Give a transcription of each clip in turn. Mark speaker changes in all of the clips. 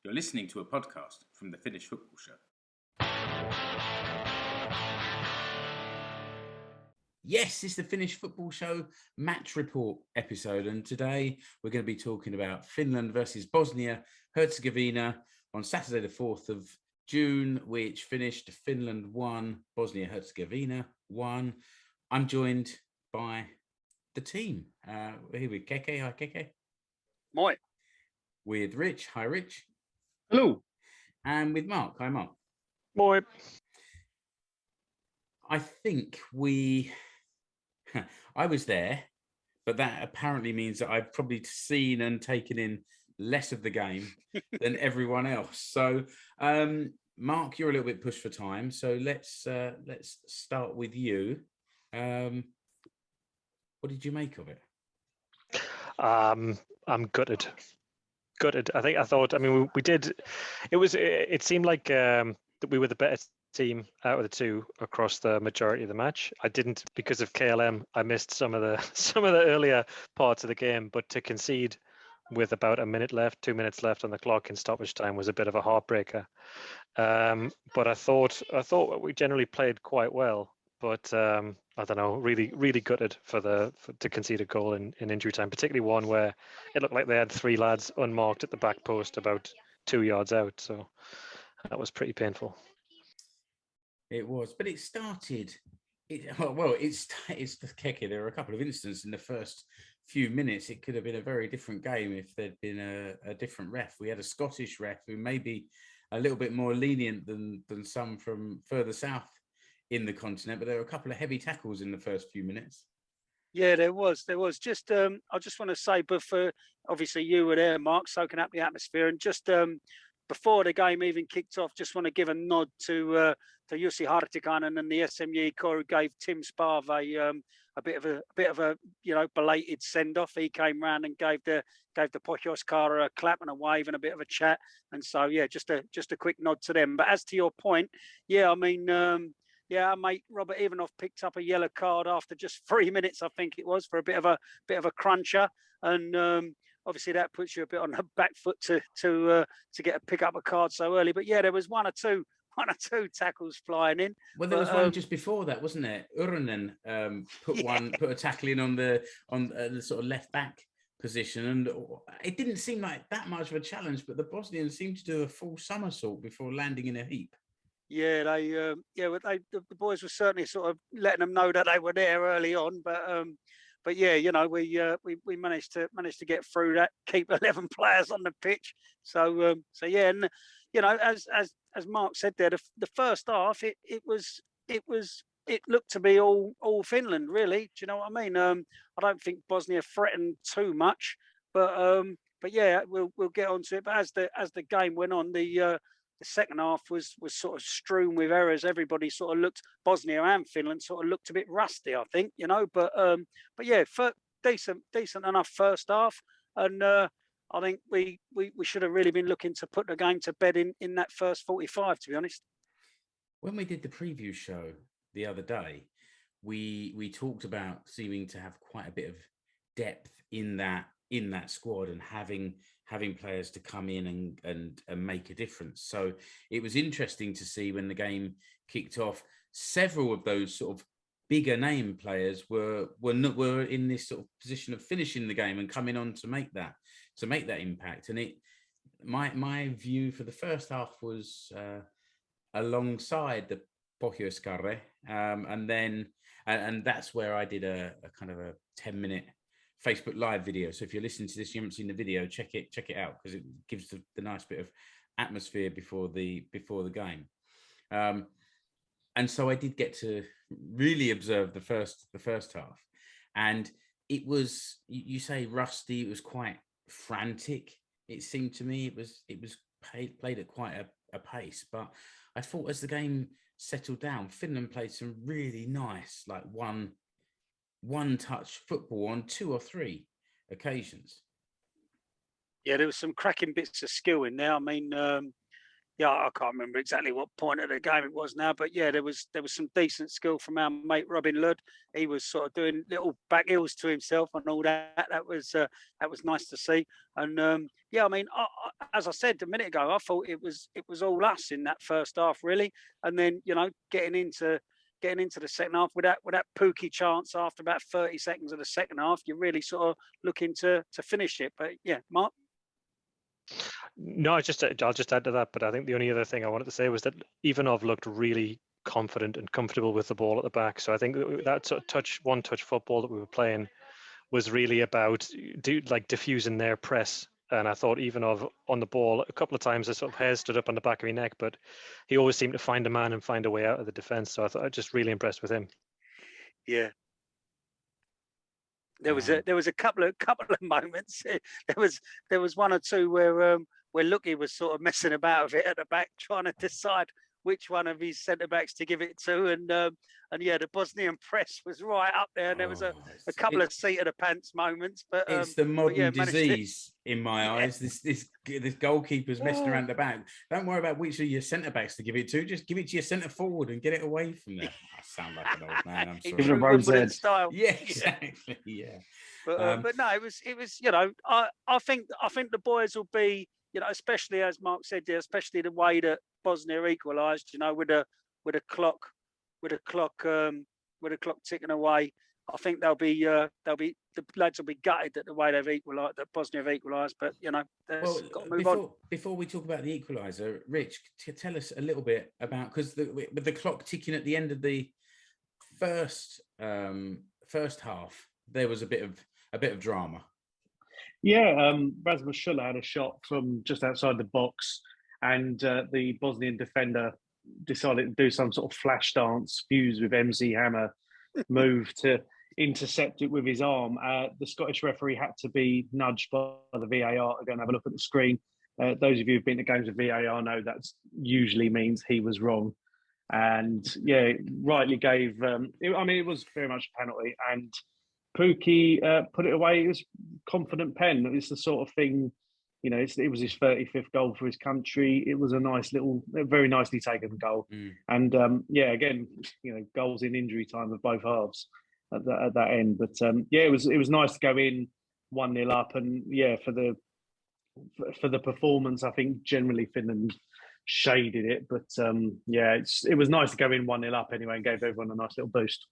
Speaker 1: You're listening to a podcast from the Finnish Football Show. Yes, it's the Finnish Football Show match report episode, and today we're going to be talking about Finland versus Bosnia-Herzegovina on Saturday the 4th of June, which finished Finland 1, Bosnia-Herzegovina 1. I'm joined by the team. We're here with Keke. Hi, Keke.
Speaker 2: Moi.
Speaker 1: With Rich. Hi, Rich.
Speaker 3: Hello.
Speaker 1: And with Mark. Hi, Mark.
Speaker 3: Moi.
Speaker 1: I think I was there, but that apparently means that I've probably seen and taken in less of the game than everyone else. So, Mark, you're a little bit pushed for time, so let's start with you. What did you make of it?
Speaker 3: I'm gutted. It seemed like that we were the better team out of the two across the majority of the match. I didn't, because of KLM, I missed some of the earlier parts of the game, but to concede with about 2 minutes left on the clock in stoppage time was a bit of a heartbreaker. But I thought we generally played quite well, but I don't know, really gutted to concede a goal in injury time, particularly one where it looked like they had 3 lads unmarked at the back post about 2 yards out. So that was pretty painful.
Speaker 1: It was, but it started. It's the Keke. There were a couple of instances in the first few minutes. It could have been a very different game if there'd been a different ref. We had a Scottish ref who may be a little bit more lenient than some from further south in the continent, but there were a couple of heavy tackles in the first few minutes.
Speaker 2: Yeah, there was. Just I just want to say, but for obviously you were there, Mark, soaking up the atmosphere, and just before the game even kicked off, just want to give a nod to Jussi Hartikainen and the SMU corps who gave Tim Sparve a bit of a belated send off. He came round and gave the Pohjois-Kara a clap and a wave and a bit of a chat. And so yeah, just a quick nod to them. But as to your point, yeah, I mean. Yeah, mate, Robert Ivanov picked up a yellow card after just 3 minutes, I think it was, for a bit of a cruncher, and obviously that puts you a bit on the back foot to pick up a card so early. But yeah, there was one or two tackles flying in.
Speaker 1: Well, there was one just before that, wasn't there? Urunen put a tackle in on the sort of left back position, and it didn't seem like that much of a challenge, but the Bosnians seemed to do a full somersault before landing in a heap.
Speaker 2: Yeah, the boys were certainly sort of letting them know that they were there early on, but yeah, we managed to get through that, keep 11 players on the pitch. So yeah, and as Mark said there, the first half it looked to be all Finland, really. Do you know what I mean? I don't think Bosnia threatened too much, but yeah, we'll get onto it. But as the game went on, the second half was sort of strewn with errors. Everybody sort of looked, Bosnia and Finland sort of looked a bit rusty, I think, but yeah, decent enough first half, and I think we should have really been looking to put the game to bed in that first 45, to be honest.
Speaker 1: When we did the preview show the other day, we talked about seeming to have quite a bit of depth in that squad and having players to come in and make a difference. So it was interesting to see when the game kicked off, several of those sort of bigger name players were in this sort of position of finishing the game and coming on to make that impact. And my view for the first half was alongside the Pohjois-Kara, and that's where I did a kind of a 10-minute Facebook Live video. So if you're listening to this, you haven't seen the video, check it out, because it gives the nice bit of atmosphere before the game. And so I did get to really observe the first half, and it was, you say rusty, it was quite frantic. It seemed to me it was played at quite a pace, but I thought as the game settled down, Finland played some really nice, like one touch football on 2 or 3 occasions.
Speaker 2: Yeah, there was some cracking bits of skill in there. I mean, Yeah, I can't remember exactly what point of the game it was now, but yeah, there was some decent skill from our mate Robin Ludd. He was sort of doing little back heels to himself and all that. That was nice to see. And yeah, I mean, as I said a minute ago, I thought it was all us in that first half really, and then getting into the second half with that Pookie chance after about 30 seconds of the second half, you're really sort of looking to finish it. But yeah, Mark.
Speaker 3: No, I'll just add to that. But I think the only other thing I wanted to say was that Ivanov looked really confident and comfortable with the ball at the back. So I think that sort of one-touch football that we were playing was really about diffusing their press. And I thought Ivanov on the ball a couple of times, his sort of hair stood up on the back of his neck, but he always seemed to find a man and find a way out of the defence. So I thought I was just really impressed with him.
Speaker 2: Yeah. There was a couple of moments. There was one or two where Lucky was sort of messing about with it at the back, trying to decide which one of his centre backs to give it to, and yeah, the Bosnian press was right up there, and there was a couple of seat of the pants moments. But
Speaker 1: it's the modern
Speaker 2: yeah,
Speaker 1: disease in my eyes. This goalkeeper's messing around the back. Don't worry about which of your centre backs to give it to. Just give it to your centre forward and get it away from there. I sound like an old man. I'm sorry.
Speaker 2: In true Wimbledon style.
Speaker 1: Yeah, exactly. Yeah.
Speaker 2: But no, it was. I think the boys will be, especially as Mark said there, especially the way that Bosnia equalised, with a clock ticking away. I think the lads will be gutted that the way they've equalised, that Bosnia have equalised. But got to move on.
Speaker 1: Before we talk about the equaliser, Rich, tell us a little bit about, because with the clock ticking at the end of the first half, there was a bit of drama.
Speaker 4: Yeah, Rasmus Schuller had a shot from just outside the box, and the Bosnian defender decided to do some sort of flash dance fused with MC Hammer move to intercept it with his arm. The Scottish referee had to be nudged by the VAR to go and have a look at the screen. Those of you who've been to games with VAR know that usually means he was wrong. And yeah, rightly gave, it was very much a penalty, and Pookie put it away. It was confident pen. It's the sort of thing, it was his 35th goal for his country. It was a very nicely taken goal. And again, goals in injury time of both halves at that end. But it was nice to go in 1-0 up, and for the performance, I think generally Finland shaded it. But it was nice to go in 1-0 up anyway and gave everyone a nice little boost.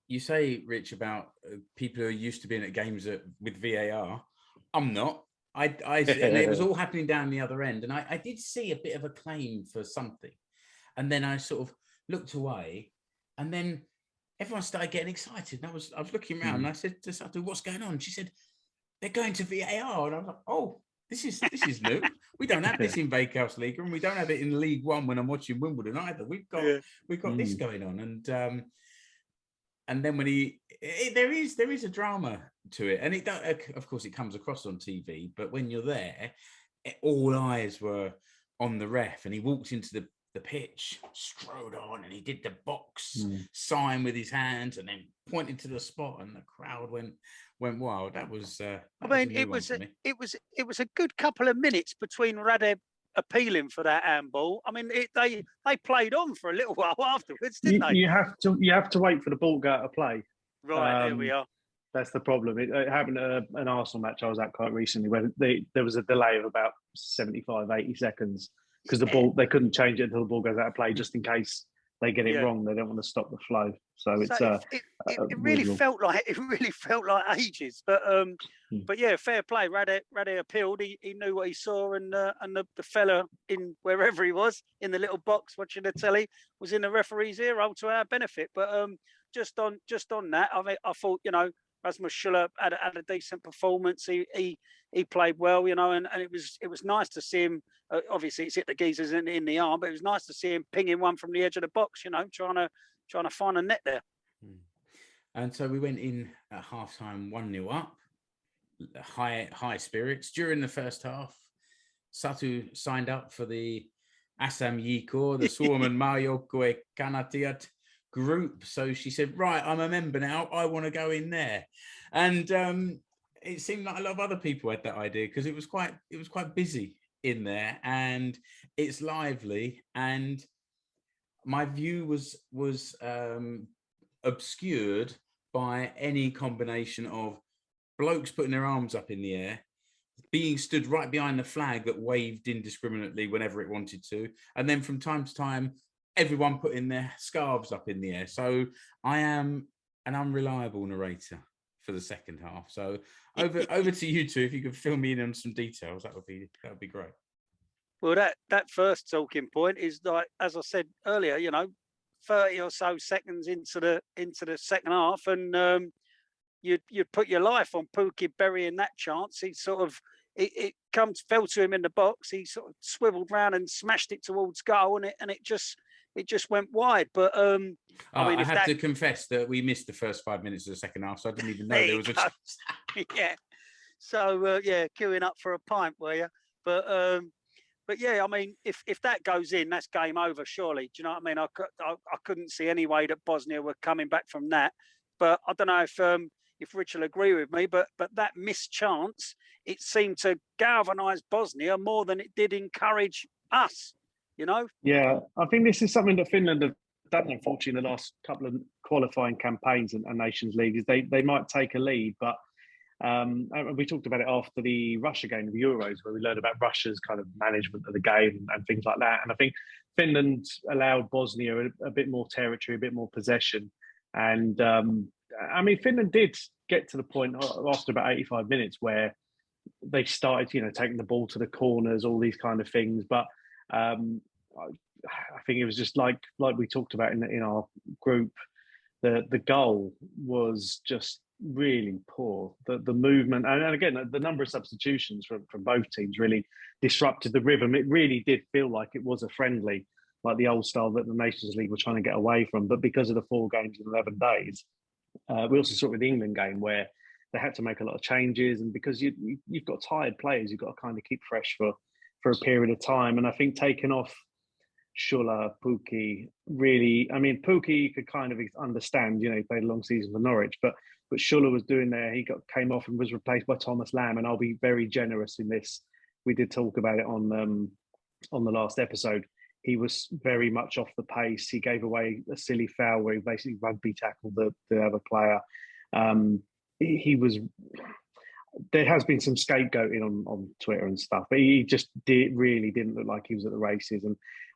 Speaker 1: You say, Rich, about people who are used to being at games with VAR. I'm not. And it was all happening down the other end, and I did see a bit of a claim for something, and then I sort of looked away, and then everyone started getting excited. And I was looking around, and I said to Satu, "What's going on?" She said, "They're going to VAR," and I was like, "Oh, this is new. We don't have this in Veikkausliiga, and we don't have it in League One when I'm watching Wimbledon either. We've got this going on." And then when there is a drama to it, and of course it comes across on TV, but when you're there, all eyes were on the ref, and he walked into the pitch, strode on, and he did the box sign with his hands, and then pointed to the spot, and the crowd went wild. That was. It
Speaker 2: was a good couple of minutes between Radeb appealing for that handball. I mean, they played on for a little while afterwards, didn't they?
Speaker 4: You have to wait for the ball to go out of play.
Speaker 2: Right, there we are.
Speaker 4: That's the problem. It happened at an Arsenal match I was at quite recently, where there was a delay of about 75, 80 seconds because they couldn't change it until the ball goes out of play, just in case they get it wrong. They don't want to stop the flow. So it really felt
Speaker 2: like ages. But yeah, fair play. Rade appealed. He knew what he saw, and the fella in wherever he was in the little box watching the telly was in the referee's ear, all to our benefit. But just on that, I thought Rasmus Schuller had a decent performance. He played well, and it was nice to see him. Obviously, it's hit the geezers in the arm, but it was nice to see him pinging one from the edge of the box. Trying to find a net there.
Speaker 1: And so we went in at halftime 1-0 up, high spirits. During the first half, Satu signed up for the Assam Yikor, the Suomen Maajoukue Kannattajat group. So she said, "Right, I'm a member now. I want to go in there." And it seemed like a lot of other people had that idea because it was quite busy in there, and it's lively, and my view was obscured by any combination of blokes putting their arms up in the air, being stood right behind the flag that waved indiscriminately whenever it wanted to, and then from time to time everyone putting their scarves up in the air. So I am an unreliable narrator for the second half. So over to you two. If you could fill me in on some details, that would be great.
Speaker 2: Well, that first talking point is like, as I said earlier, 30 or so seconds into the second half, and you'd put your life on Pookie burying that chance. He sort of fell to him in the box. He sort of swiveled round and smashed it towards goal, and it just went wide. But I mean,
Speaker 1: I have to confess that we missed the first 5 minutes of the second half, so I didn't even know there was a chance.
Speaker 2: Yeah. So queuing up for a pint, were you? But yeah, I mean, if that goes in, that's game over, surely. Do you know what I mean? I couldn't see any way that Bosnia were coming back from that. But I don't know if Rich will agree with me, but that missed chance, it seemed to galvanise Bosnia more than it did encourage us,
Speaker 4: Yeah, I think this is something that Finland have done, unfortunately, in the last couple of qualifying campaigns and Nations League, is they might take a lead, but and we talked about it after the Russia game of the Euros, where we learned about Russia's kind of management of the game and things like that. And I think Finland allowed Bosnia a bit more territory, a bit more possession. And I mean, Finland did get to the point after about 85 minutes where they started, taking the ball to the corners, all these kind of things. But I think it was just like we talked about in our group, the goal was just really poor. The movement, and again, the number of substitutions from both teams really disrupted the rhythm. It really did feel like it was a friendly, like the old style that the Nations League were trying to get away from. But because of the 4 games in 11 days, we also saw it with the England game where they had to make a lot of changes, and because you've got tired players, you've got to kind of keep fresh for a period of time. And I think taking off Schuller, Pukki, really, I mean, Pukki you could kind of understand, he played a long season for Norwich, but Schuller was doing there. He came off and was replaced by Thomas Lamb, and I'll be very generous in this. We did talk about it on the last episode. He was very much off the pace. He gave away a silly foul where he basically rugby tackled the other player. He was. There has been some scapegoating on Twitter and stuff, but he just really didn't look like he was at the races.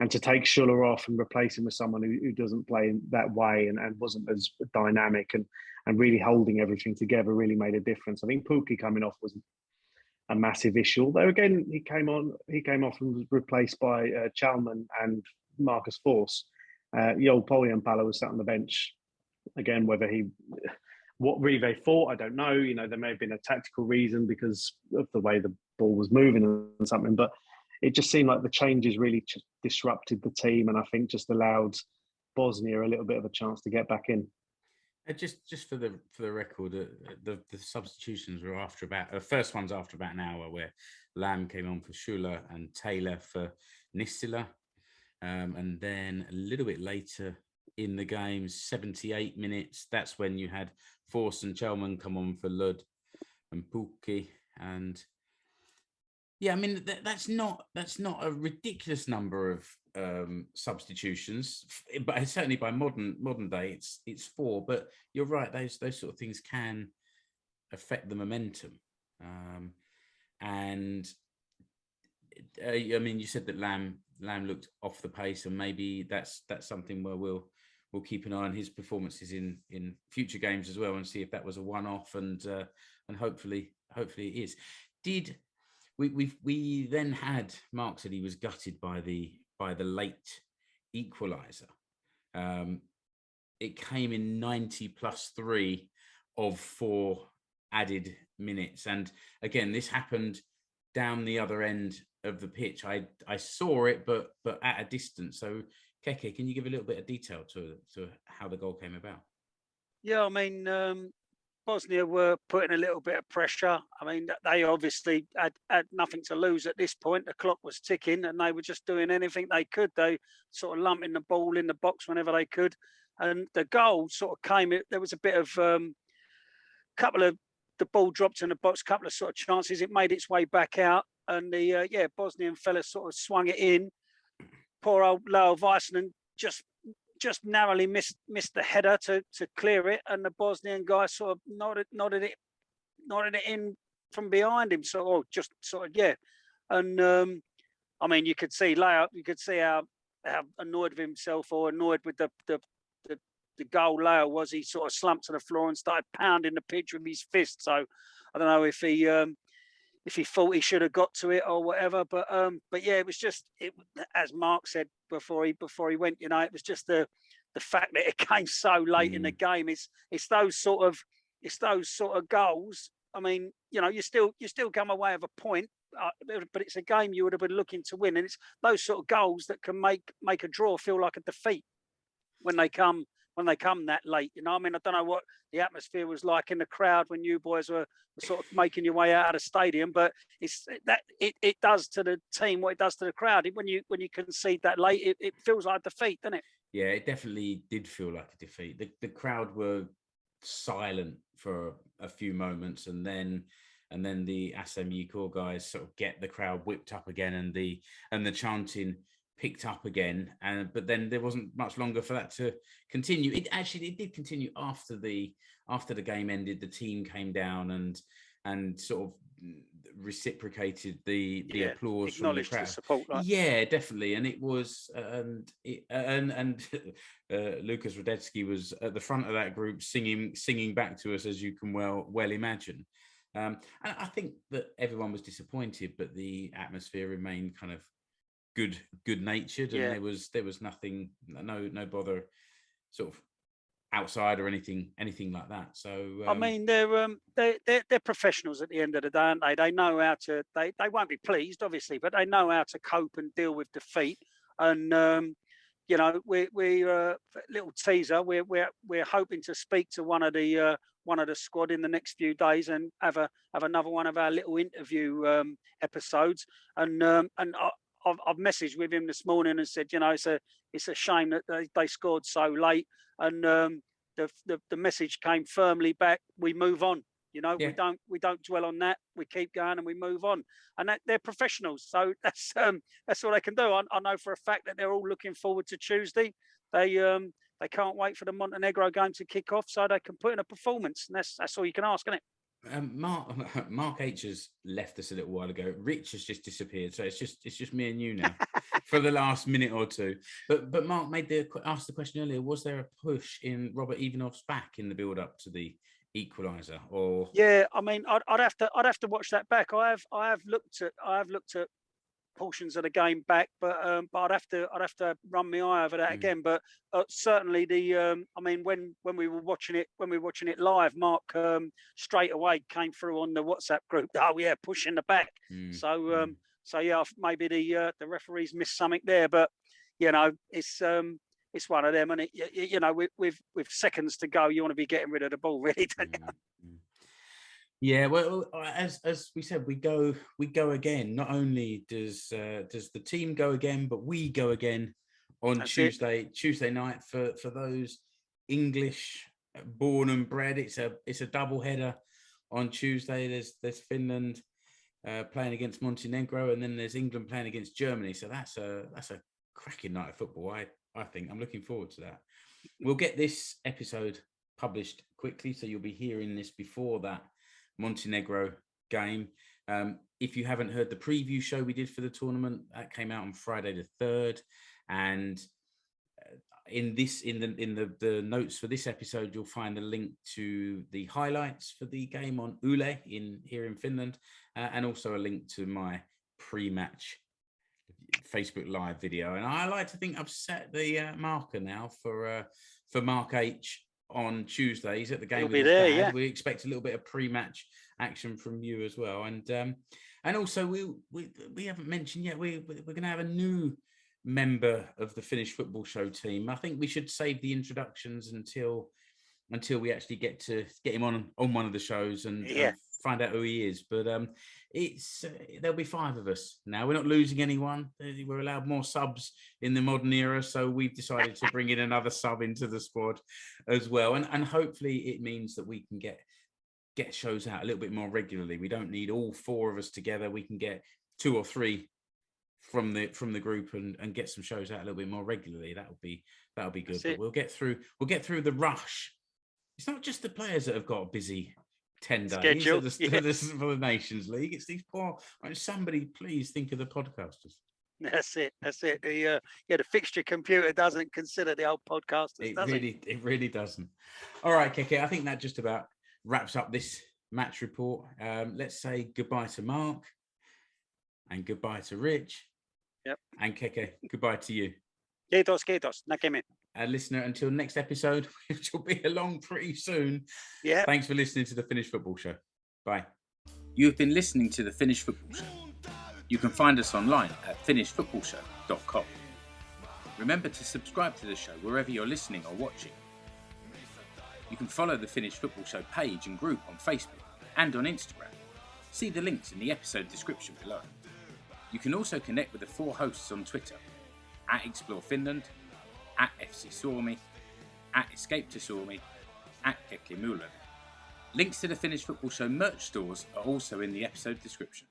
Speaker 4: And to take Schuller off and replace him with someone who doesn't play that way and wasn't as dynamic and really holding everything together really made a difference. I think Pukki coming off was a massive issue. Although again, he came off and was replaced by Chalman and Marcus Forss. The old Polyampala was sat on the bench again. What Rive thought, I don't know. There may have been a tactical reason because of the way the ball was moving and something, but it just seemed like the changes really disrupted the team, and I think just allowed Bosnia a little bit of a chance to get back in.
Speaker 1: Just for the record, the substitutions were after about the first one's after about an hour, where Lamb came on for Schuller and Taylor for Nistila, and then a little bit later in the game, 78 minutes, that's when you had Forss and Chalman come on for Lud and Pukki. And yeah, I mean, that's not a ridiculous number of substitutions, but certainly by modern day, it's 4. But you're right; those sort of things can affect the momentum. And I mean, you said that Lamb looked off the pace, and maybe that's something where we'll keep an eye on his performances in future games as well, and see if that was a one-off, and hopefully it is. We then had Mark said he was gutted by the late equaliser. It came in 90+3 of 4 added minutes, and again, this happened down the other end of the pitch. I saw it, but at a distance. So, Keke, can you give a little bit of detail to how the goal came about?
Speaker 2: Yeah, I mean, Bosnia were putting a little bit of pressure. I mean, they obviously had nothing to lose at this point. The clock was ticking, and they were just doing anything they could. They sort of lumping the ball in the box whenever they could, and the goal sort of came. There was a bit of couple of the ball dropped in the box, couple of sort of chances. It made its way back out. and the Bosnian fella sort of swung it in. Poor old Leo Weissman just narrowly missed the header to clear it, and the Bosnian guy sort of nodded it in from behind him. So, and I mean, you could see Leo, how annoyed with himself or annoyed with the goal Leo was. He sort of slumped to the floor and started pounding the pitch with his fist. So I don't know if he thought he should have got to it or whatever, but yeah, it was just as Mark said before he went. You know, it was just the fact that it came so late in the game. It's those sort of goals. I mean, you know, you still come away with a point, but it's a game you would have been looking to win, and it's those sort of goals that can make a draw feel like a defeat when they come that late. You know, I mean, I don't know what the atmosphere was like in the crowd when you boys were sort of making your way out of the stadium, but it does to the team what it does to the crowd. When you concede that late, it feels like a defeat, doesn't it?
Speaker 1: Yeah, it definitely did feel like a defeat. The crowd were silent for a few moments, and then the SMU core guys sort of get the crowd whipped up again, and the chanting picked up again, but then there wasn't much longer for that to continue. It did continue after the game ended. The team came down and sort of reciprocated the applause from the crowd.
Speaker 2: The support, like.
Speaker 1: Yeah, definitely, and it was and Lucas Radetsky was at the front of that group singing back to us, as you can well imagine. And I think that everyone was disappointed, but the atmosphere remained kind of good natured, and there was nothing, no bother sort of outside or anything like that. So
Speaker 2: I mean, they're professionals at the end of the day, aren't they? They know how to. They won't be pleased, obviously, but they know how to cope and deal with defeat. And you know, we little teaser. We're hoping to speak to one of the squad in the next few days and have another one of our little interview episodes. And I've messaged with him this morning and said, you know, it's a shame that they scored so late. And the message came firmly back. We move on. You know, we don't dwell on that. We keep going and we move on. And they're professionals, so that's all they can do. I know for a fact that they're all looking forward to Tuesday. They can't wait for the Montenegro game to kick off so they can put in a performance. And that's all you can ask, isn't it?
Speaker 1: Mark H has left us a little while ago. Rich has just disappeared, so it's just me and you now for the last minute or two. But Mark asked the question earlier: was there a push in Robert Ivanov's back in the build up to the equaliser? Or
Speaker 2: yeah, I mean, I'd have to watch that back. I have looked at portions of the game back, but I'd have to run my eye over that again. But certainly I mean, when we were watching it live, Mark straight away came through on the WhatsApp group. Oh yeah, pushing the back. So yeah, maybe the referees missed something there, but you know, it's one of them, and you know, with seconds to go, you want to be getting rid of the ball, really, don't you?
Speaker 1: Yeah, well, as we said, we go again. Not only does the team go again, but we go again on Tuesday night for those English born and bred. It's a double header on Tuesday. There's Finland playing against Montenegro, and then there's England playing against Germany. So that's a cracking night of football. I think I'm looking forward to that. We'll get this episode published quickly, so you'll be hearing this before that Montenegro game. If you haven't heard the preview show we did for the tournament, that came out on Friday the 3rd, and in the notes for this episode, you'll find a link to the highlights for the game on Yle here in Finland, and also a link to my pre-match Facebook Live video. And I like to think I've set the marker now for Mark H on Tuesday. He's at the game. He'll be there. Yeah. We expect a little bit of pre-match action from you as well, and also we haven't mentioned yet. We're going to have a new member of the Finnish Football Show team. I think we should save the introductions until we actually get him on one of the shows and find out who he is. But there'll be 5 of us now. We're not losing anyone. We're allowed more subs in the modern era, so we've decided to bring in another sub into the squad as well. And hopefully it means that we can get shows out a little bit more regularly. We don't need all 4 of us together. We can get 2 or 3 from the group and get some shows out a little bit more regularly. That'll be good. But we'll get through the rush. It's not just the players that have got a busy 10 days
Speaker 2: Schedule,
Speaker 1: for the Nations League. It's these poor. Somebody please think of the podcasters.
Speaker 2: That's it. The fixture computer doesn't consider the old podcasters.
Speaker 1: It really doesn't. All right, Keke, I think that just about wraps up this match report. Let's say goodbye to Mark and goodbye to Rich.
Speaker 2: Yep.
Speaker 1: And Keke, goodbye to you.
Speaker 2: Kiitos. Näkemme.
Speaker 1: Listener, until next episode, which will be along pretty soon.
Speaker 2: Yeah.
Speaker 1: Thanks for listening to the Finnish Football Show. Bye. You've been listening to the Finnish Football Show. You can find us online at finishfootballshow.com. Remember to subscribe to the show wherever you're listening or watching. You can follow the Finnish Football Show page and group on Facebook and on Instagram. See the links in the episode description below. You can also connect with the 4 hosts on Twitter, at Explore Finland, at FC Suomi, at Escape to Suomi, at Kekki Mulen. Links to the Finnish Football Show merch stores are also in the episode description.